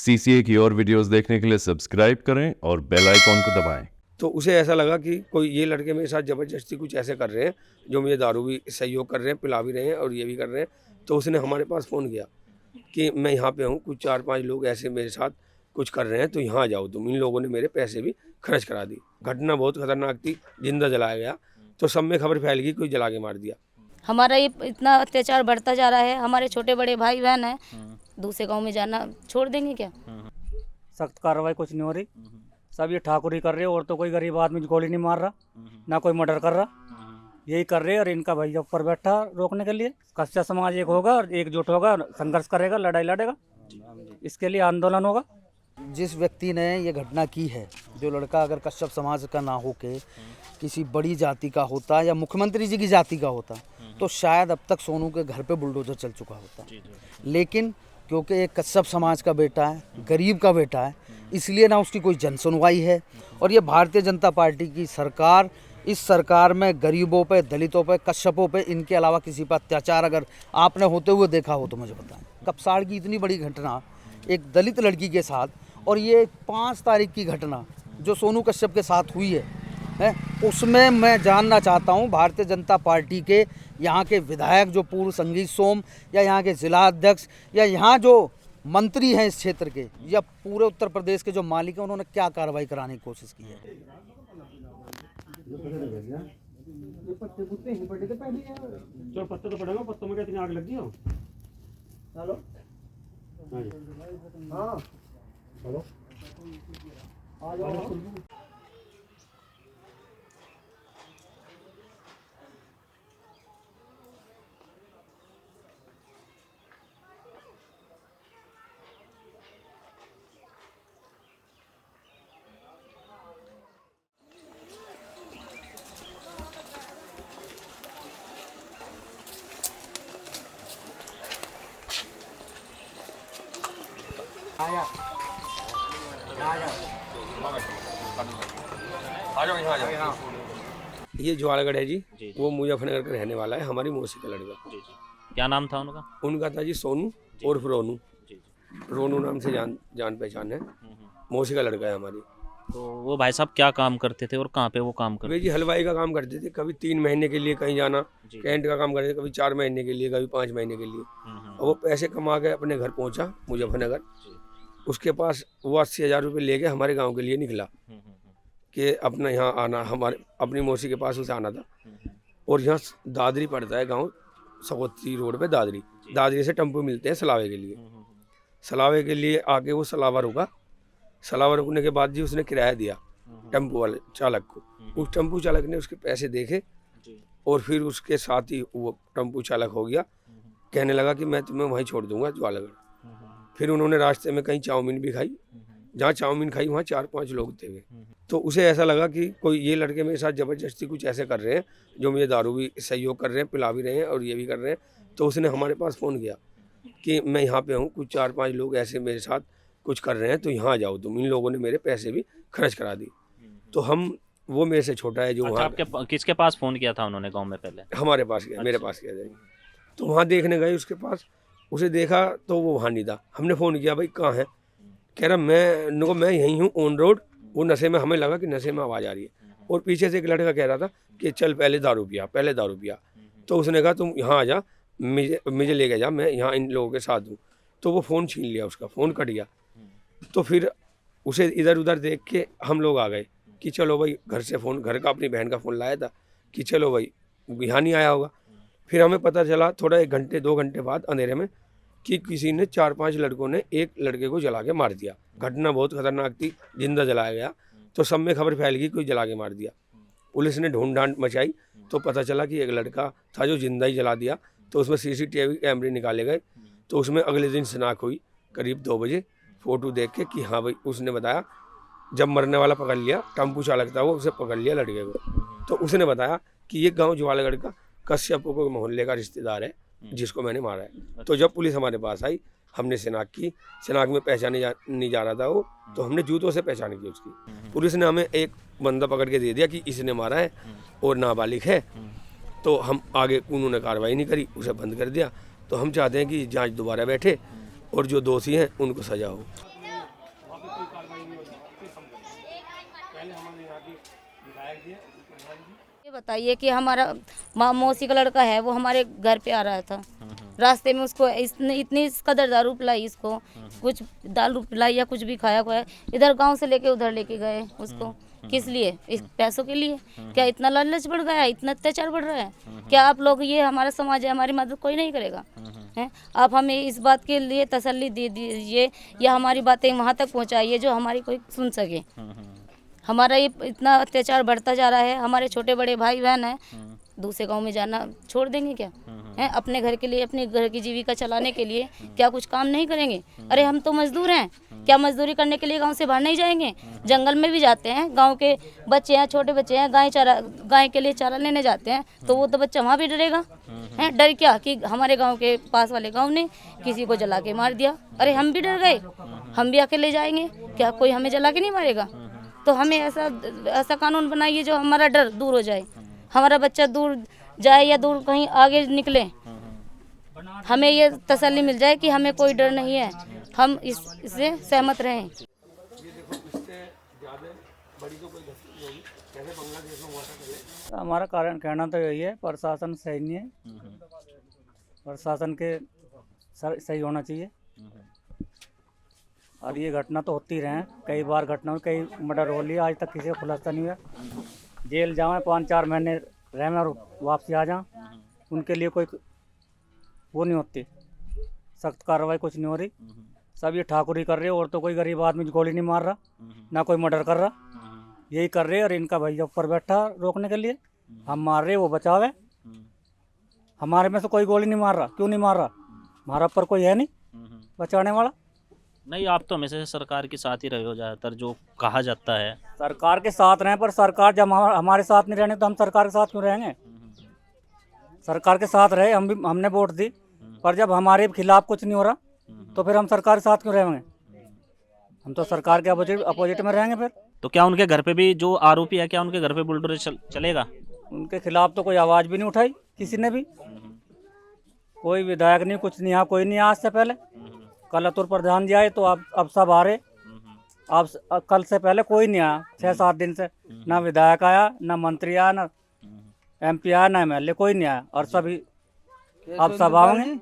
CCA की और videos देखने के लिए सब्सक्राइब करें और बेल आइकॉन को दबाएं। तो उसे ऐसा लगा कि कोई ये लड़के मेरे साथ ज़बरदस्ती कुछ ऐसे कर रहे हैं जो मुझे दारू भी सहयोग कर रहे हैं, पिला भी रहे हैं और ये भी कर रहे हैं। तो उसने हमारे पास फ़ोन किया कि मैं यहाँ पे हूँ, कुछ 4-5 लोग ऐसे मेरे साथ कुछ कर रहे हैं, तो यहाँ आ जाओ तुम। इन लोगों ने मेरे पैसे भी खर्च करा दी। घटना बहुत खतरनाक थी, जिंदा जलाया गया। तो सब में खबर फैल गई, कोई जला के मार दिया। हमारा ये इतना अत्याचार बढ़ता जा रहा है। हमारे छोटे बड़े भाई बहन हैं, दूसरे गांव में जाना छोड़ देंगे क्या? सख्त कार्रवाई कुछ नहीं हो रही। सब ये ठाकुर ही कर रहे हैं, और तो कोई गरीब आदमी गोली नहीं मार रहा, ना कोई मर्डर कर रहा। यही कर रहे हैं, और इनका भैया ऊपर बैठा रोकने के लिए। कच्चा समाज एक होगा, एकजुट होगा, संघर्ष करेगा, लड़ाई लड़ेगा, इसके लिए आंदोलन होगा। जिस व्यक्ति ने ये घटना की है, जो लड़का अगर कश्यप समाज का ना होके किसी बड़ी जाति का होता या मुख्यमंत्री जी की जाति का होता, तो शायद अब तक सोनू के घर पे बुलडोजर चल चुका होता। लेकिन क्योंकि एक कश्यप समाज का बेटा है, गरीब का बेटा है, इसलिए ना उसकी कोई जन सुनवाई है। और ये भारतीय जनता पार्टी की सरकार, इस सरकार में गरीबों पे, दलितों पे, कश्यपों पे, इनके अलावा किसी पर अत्याचार अगर आपने होते हुए देखा हो तो मुझे बताएं। कपसाड़ की इतनी बड़ी घटना एक दलित लड़की के साथ, और ये 5 तारीख की घटना जो सोनू कश्यप के साथ हुई है, उसमें मैं जानना चाहता हूं भारतीय जनता पार्टी के यहाँ के विधायक जो पूर्व संगीत सोम, या यहाँ के जिला अध्यक्ष, या यहाँ जो मंत्री हैं इस क्षेत्र के, या पूरे उत्तर प्रदेश के जो मालिक हैं, उन्होंने क्या कार्रवाई कराने की कोशिश की है। जो पत्ते तो पड़ेगा, पत्तों में कितनी आग लगी हो। हेलो, हाँ, हेलो, आ जाओ। ये ज्वालागढ़ है जी, वो मुजफ्फरनगर का रहने वाला है, हमारी मौसी का लड़का। क्या नाम था उनका? उनका था जी सोनू उर्फ रोनू। रोनू नाम से जान पहचान है, मौसी का लड़का है हमारी। तो वो भाई साहब क्या काम करते थे और कहाँ पे वो काम करते वे जी हलवाई का काम करते थे। कभी 3 महीने के लिए कहीं जाना, कैंट का काम करते थे, कभी 4 महीने के लिए, कभी 5 महीने के लिए। और वो पैसे कमा के अपने घर पहुंचा मुजफ्फरनगर। उसके पास वो 80,000 रुपये लेके हमारे गांव के लिए निकला कि अपना यहाँ आना, हमारे अपनी मौसी के पास उसे आना था। और यहाँ दादरी पड़ता है गांव, सगोत्री रोड पे दादरी। दादरी से टेम्पो मिलते हैं सलावे के लिए। सलावे के लिए आके वो सलावा रुका। सलावा रुकने के बाद जी उसने किराया दिया टेम्पो वाले चालक को। उस टेम्पो चालक ने उसके पैसे देखे, और फिर उसके साथ ही वो टेम्पो चालक हो गया। कहने लगा कि मैं तुम्हें वहीं छोड़ दूंगा ज्वालागढ़। फिर उन्होंने रास्ते में कहीं चाउमीन भी खाई। जहाँ चाउमीन खाई वहाँ 4-5 लोग थे वे। तो उसे ऐसा लगा कि कोई ये लड़के मेरे साथ ज़बरदस्ती कुछ ऐसे कर रहे हैं जो मुझे दारू भी सहयोग कर रहे हैं, पिला भी रहे हैं और ये भी कर रहे हैं। तो उसने हमारे पास फ़ोन किया कि मैं यहाँ पे हूँ, कुछ 4-5 लोग ऐसे मेरे साथ कुछ कर रहे हैं, तो यहाँ आ जाओ तुम। इन लोगों ने मेरे पैसे भी खर्च करा दी। तो हम, वो मेरे से छोटा है जो अच्छा, वहाँ आपके किसके पास फोन किया था उन्होंने गांव में पहले? हमारे पास गया, मेरे पास गया जाएंगे। तो वहाँ देखने गए उसके पास, उसे देखा तो वो वहाँ नहीं था। हमने फ़ोन किया, भाई कहाँ है? कह रहा मैं यहीं हूँ ऑन रोड। वो नशे में, हमें लगा कि नशे में आवाज़ आ रही है। और पीछे से एक लड़का कह रहा था कि चल पहले दारू पिया। तो उसने कहा तुम यहाँ आ जा, मुझे लेके जा, मैं यहाँ इन लोगों के साथ हूँ। तो वो फ़ोन छीन लिया, उसका फ़ोन कट गया। तो फिर उसे इधर उधर देख के हम लोग आ गए कि चलो भाई, घर का अपनी बहन का फ़ोन लाया था कि चलो भाई, यहाँ नहीं आया होगा। फिर हमें पता चला थोड़ा 1 घंटे 2 घंटे बाद अंधेरे में कि किसी ने 4-5 लड़कों ने एक लड़के को जला के मार दिया। घटना बहुत खतरनाक थी, जिंदा जलाया गया। तो सब में खबर फैल गई, कोई जला के मार दिया। पुलिस ने ढूंढ ढांड मचाई, तो पता चला कि एक लड़का था जो जिंदा ही जला दिया। तो उसमें CCTV कैमरे निकाले गए। तो उसमें अगले दिन शिनाख्त हुई करीब 2 बजे, फ़ोटो देख के कि हाँ भाई, उसने बताया जब मरने वाला पकड़ लिया, टेम्पू चालक था वो, उसे पकड़ लिया लड़के को। तो उसने बताया कि ये गाँव ज्वालागढ़ का कश्यपों के मोहल्ले का रिश्तेदार है जिसको मैंने मारा है। तो जब पुलिस हमारे पास आई, हमने शिनाख्त की। शिनाख्त में पहचाने नहीं जा रहा था वो, तो हमने जूतों से पहचान की उसकी। पुलिस ने हमें एक बंदा पकड़ के दे दिया कि इसने मारा है और नाबालिग है। तो हम आगे उन्होंने कार्रवाई नहीं करी, उसे बंद कर दिया। तो हम चाहते हैं कि जांच दोबारा बैठे और जो दोषी हैं उनको सजा हो। ये बताइए कि हमारा मौसी का लड़का है, वो हमारे घर पे आ रहा था, रास्ते में उसको इतनी इस कदर दारू पिलाई, इसको कुछ दारू पिलाई या कुछ भी खाया खुआया, इधर गांव से लेके उधर लेके गए उसको। किस लिए? इस पैसों के लिए? क्या इतना लालच बढ़ गया, इतना अत्याचार बढ़ रहा है? क्या आप लोग, ये हमारा समाज है, हमारी मदद कोई नहीं करेगा? हैं? आप हमें इस बात के लिए तसल्ली दे दीजिए या हमारी बातें वहाँ तक पहुँचाइए जो हमारी कोई सुन सके। हमारा ये इतना अत्याचार बढ़ता जा रहा है, हमारे छोटे बड़े भाई बहन हैं, दूसरे गांव में जाना छोड़ देंगे क्या? हैं? अपने घर के लिए, अपने घर की जीविका चलाने के लिए क्या कुछ काम नहीं करेंगे? अरे हम तो मजदूर हैं, क्या मजदूरी करने के लिए गांव से बाहर नहीं जाएंगे? जंगल में भी जाते हैं, गांव के बच्चे हैं, छोटे बच्चे हैं, गाय के लिए चारा लेने जाते हैं, तो वो तो बच्चा वहाँ भी डरेगा। हैं? डर क्या कि हमारे गाँव के पास वाले गाँव ने किसी को जला के मार दिया, अरे हम भी डर गए, हम भी अकेले जाएंगे क्या? कोई हमें जला के नहीं मारेगा? तो हमें ऐसा कानून बनाइए जो हमारा डर दूर हो जाए, हमारा बच्चा दूर जाए या दूर कहीं आगे निकले, हमें ये तसल्ली मिल जाए कि हमें कोई डर नहीं है, हम इससे सहमत रहें। हमारा कारण कहना तो यही है, प्रशासन सही नहीं है, प्रशासन के सही होना चाहिए। और ये घटना तो होती रहे, कई बार घटना हुई, कई मर्डर हो लिया, आज तक किसी को खुलासा नहीं हुआ। जेल जाएं 5-4 महीने रहें और वापसी आ जाएं, उनके लिए कोई वो नहीं होती, सख्त कार्रवाई कुछ नहीं हो रही। सब ये ठाकुरी कर रहे हैं, और तो कोई गरीब आदमी गोली नहीं मार रहा, ना कोई मर्डर कर रहा, यही कर रहे हैं। और इनका भैया ऊपर बैठा रोकने के लिए, हम मार रहे वो बचावे, हमारे में से कोई गोली नहीं मार रहा। क्यों नहीं मार रहा? हमारा ऊपर कोई है नहीं बचाने वाला। नहीं, आप तो हमेशा से सरकार के साथ ही रहे हो, ज़्यादातर जो कहा जाता है। सरकार के साथ रहें, पर सरकार जब हमारे साथ नहीं रहने तो हम सरकार के साथ क्यों रहेंगे? सरकार के साथ रहे, हमने वोट दी, पर जब हमारे खिलाफ कुछ नहीं हो रहा तो फिर हम सरकार के साथ क्यों रहेंगे? हम तो सरकार के अपोजिट में रहेंगे। फिर तो क्या उनके घर पे भी जो आरोपी है, क्या उनके घर पे बुलडोजर चलेगा? उनके खिलाफ तो कोई आवाज़ भी नहीं उठाई किसी ने भी, कोई विधायक नहीं, कुछ नहीं, यहाँ कोई नहीं आज से पहले। कल अतुल प्रधान जी आए तो अब सब आ रहे, अब कल से पहले कोई नहीं आया, 6-7 दिन से ना विधायक आया, ना मंत्री आया, ना MP आया, ना MLA, कोई नहीं आया। और सभी अब सब आएंगे।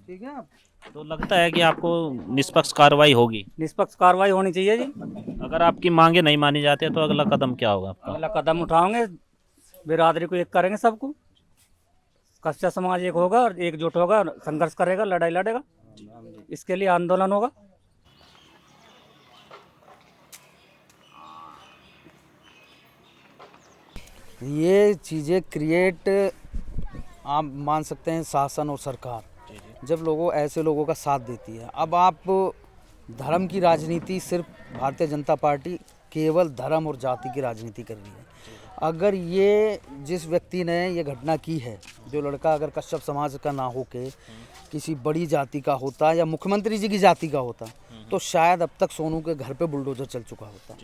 ठीक है, तो लगता है कि आपको निष्पक्ष कार्रवाई होगी? निष्पक्ष कार्रवाई होनी चाहिए जी। अगर आपकी मांगे नहीं मानी जाती है तो अगला कदम क्या होगा आपका? अगला कदम उठाएंगे, बिरादरी को एक करेंगे, सबको कच्चा समाज एक होगा और एकजुट होगा, संघर्ष करेगा, लड़ाई लड़ेगा, इसके लिए आंदोलन होगा। ये चीज़ें क्रिएट आप मान सकते हैं शासन और सरकार जब ऐसे लोगों का साथ देती है। अब आप धर्म की राजनीति, सिर्फ भारतीय जनता पार्टी केवल धर्म और जाति की राजनीति कर रही है। अगर ये जिस व्यक्ति ने ये घटना की है, जो लड़का अगर कश्यप समाज का ना होके किसी बड़ी जाति का होता या मुख्यमंत्री जी की जाति का होता तो शायद अब तक सोनू के घर पे बुलडोजर चल चुका होता।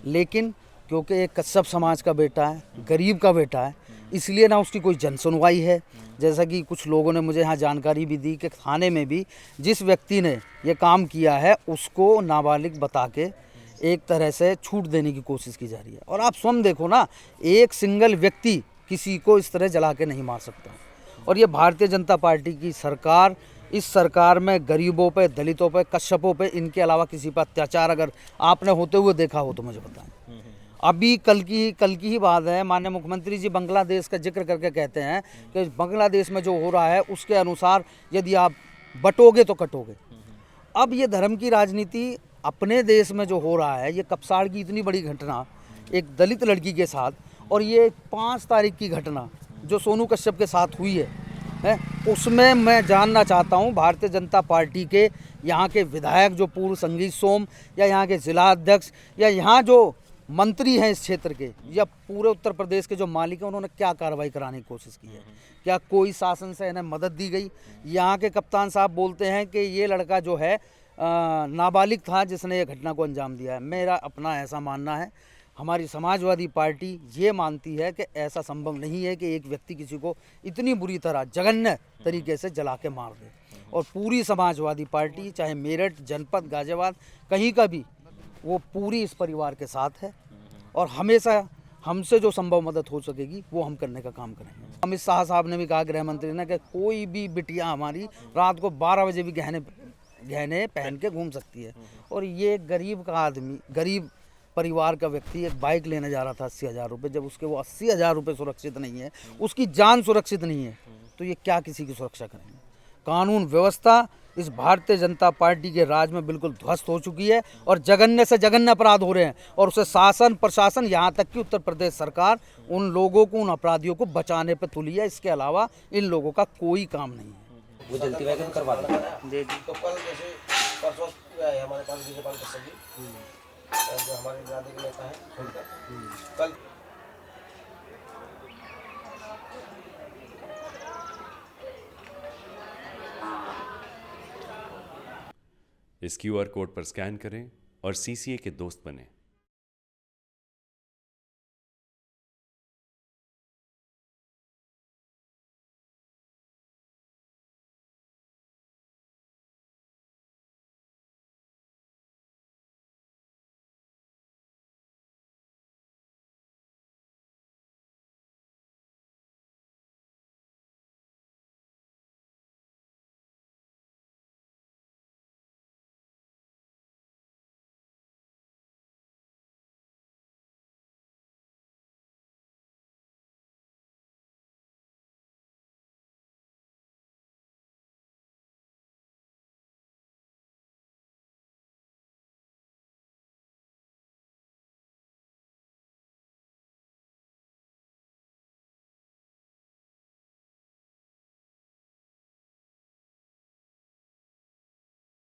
लेकिन क्योंकि एक कश्यप समाज का बेटा है, गरीब का बेटा है, इसलिए ना उसकी कोई जन सुनवाई है। जैसा कि कुछ लोगों ने मुझे यहाँ जानकारी भी दी कि थाने में भी जिस व्यक्ति ने ये काम किया है उसको नाबालिग बता के एक तरह से छूट देने की कोशिश की जा रही है। और आप स्वयं देखो ना, एक सिंगल व्यक्ति किसी को इस तरह जला के नहीं मार सकता। और ये भारतीय जनता पार्टी की सरकार, इस सरकार में गरीबों पे, दलितों पे, कश्यपों पे, इनके अलावा किसी पर अत्याचार अगर आपने होते हुए देखा हो तो मुझे बताएं। अभी कल की ही बात है, माननीय मुख्यमंत्री जी बांग्लादेश का जिक्र करके कहते हैं कि बांग्लादेश में जो हो रहा है उसके अनुसार यदि आप बटोगे तो कटोगे। अब ये धर्म की राजनीति अपने देश में जो हो रहा है, ये कपसाड़ की इतनी बड़ी घटना एक दलित लड़की के साथ, और ये 5 तारीख की घटना जो सोनू कश्यप के साथ हुई है, उसमें मैं जानना चाहता हूँ भारतीय जनता पार्टी के यहाँ के विधायक जो पूर्व संगीत सोम, या यहाँ के जिला अध्यक्ष, या यहाँ जो मंत्री हैं इस क्षेत्र के, या पूरे उत्तर प्रदेश के जो मालिक हैं, उन्होंने क्या कार्रवाई कराने की कोशिश की है? क्या कोई शासन से इन्हें मदद दी गई? यहाँ के कप्तान साहब बोलते हैं कि ये लड़का जो है नाबालिग था जिसने ये घटना को अंजाम दिया है। मेरा अपना ऐसा मानना है, हमारी समाजवादी पार्टी ये मानती है कि ऐसा संभव नहीं है कि एक व्यक्ति किसी को इतनी बुरी तरह जघन्य तरीके से जला के मार दे। और पूरी समाजवादी पार्टी, चाहे मेरठ, जनपद, गाजियाबाद, कहीं का भी, वो पूरी इस परिवार के साथ है। और हमेशा हमसे जो संभव मदद हो सकेगी वो हम करने का काम करेंगे। अमित शाह साहब ने भी कहा, गृह मंत्री ने, कि कोई भी बिटिया हमारी रात को 12 बजे भी गहने पहन के घूम सकती है। और ये गरीब का आदमी, गरीब परिवार का व्यक्ति एक बाइक लेने जा रहा था 80,000 रुपये, जब उसके वो 80,000 रुपये सुरक्षित नहीं है, उसकी जान सुरक्षित नहीं है, तो ये क्या किसी की सुरक्षा करेंगे। कानून व्यवस्था इस भारतीय जनता पार्टी के राज में बिल्कुल ध्वस्त हो चुकी है और जघन्य से जघन्य अपराध हो रहे हैं, और उसे शासन प्रशासन यहाँ तक कि उत्तर प्रदेश सरकार उन लोगों को, उन अपराधियों को बचाने पर तुली है। इसके अलावा इन लोगों का कोई काम नहीं है। वो जल्दी वैगन करवा देंगे। जी तो कल जैसे परसों हमारे पास विजयपाल कश्यप जी, जो हमारे इलाके के नेता हैं, कल इस QR कोड पर स्कैन करें और CCA के दोस्त बने।